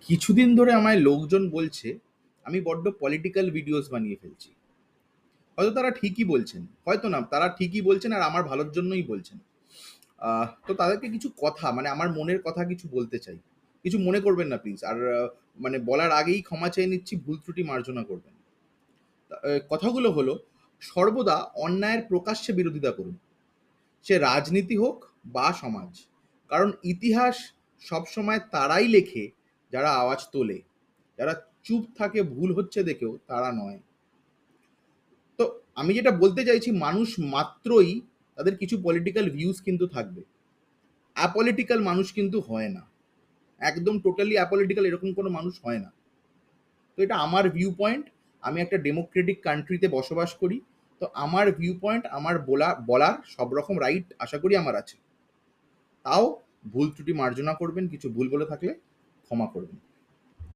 কিছুদিন ধরে আমায় লোকজন বলছে আমি বড্ড পলিটিক্যাল ভিডিওস বানিয়ে ফেলছি। হয়তো তারা ঠিকই বলছেন, হয়তো না, তারা ঠিকই বলছেন আর আমার ভালোর জন্যই বলছেন। তো তাদেরকে কিছু কথা, মানে আমার মনের কথা কিছু বলতে চাই। কিছু মনে করবেন না প্লিজ। আর মানে বলার আগেই ক্ষমা চেয়ে নিচ্ছি, ভুল ত্রুটি মার্জনা করবেন। কথাগুলো হলো, সর্বদা অন্যায়ের প্রকাশ্যে বিরোধিতা করুন, সে রাজনীতি হোক বা সমাজ। কারণ ইতিহাস সবসময় তারাই লেখে যারা আওয়াজ তোলে, যারা চুপ থাকে ভুল হচ্ছে দেখেও তারা নয়। তো আমি যেটা বলতে চাইছি, মানুষ মাত্রই তাদের কিছু পলিটিক্যাল ভিউজ কিন্তু থাকবে। অ্যাপলিটিক্যাল মানুষ কিন্তু হয় না। একদম টোটালি অ্যাপলিটিক্যাল এরকম কোনো মানুষ হয় না। তো এটা আমার ভিউ পয়েন্ট। আমি একটা ডেমোক্রেটিক কান্ট্রিতে বসবাস করি। তো আমার ভিউ পয়েন্ট, আমার বলার সব রকম রাইট আশা করি আমার আছে। তাও ভুল ত্রুটি মার্জনা করবেন, কিছু ভুল বলে থাকলে ক্ষমা করবেন।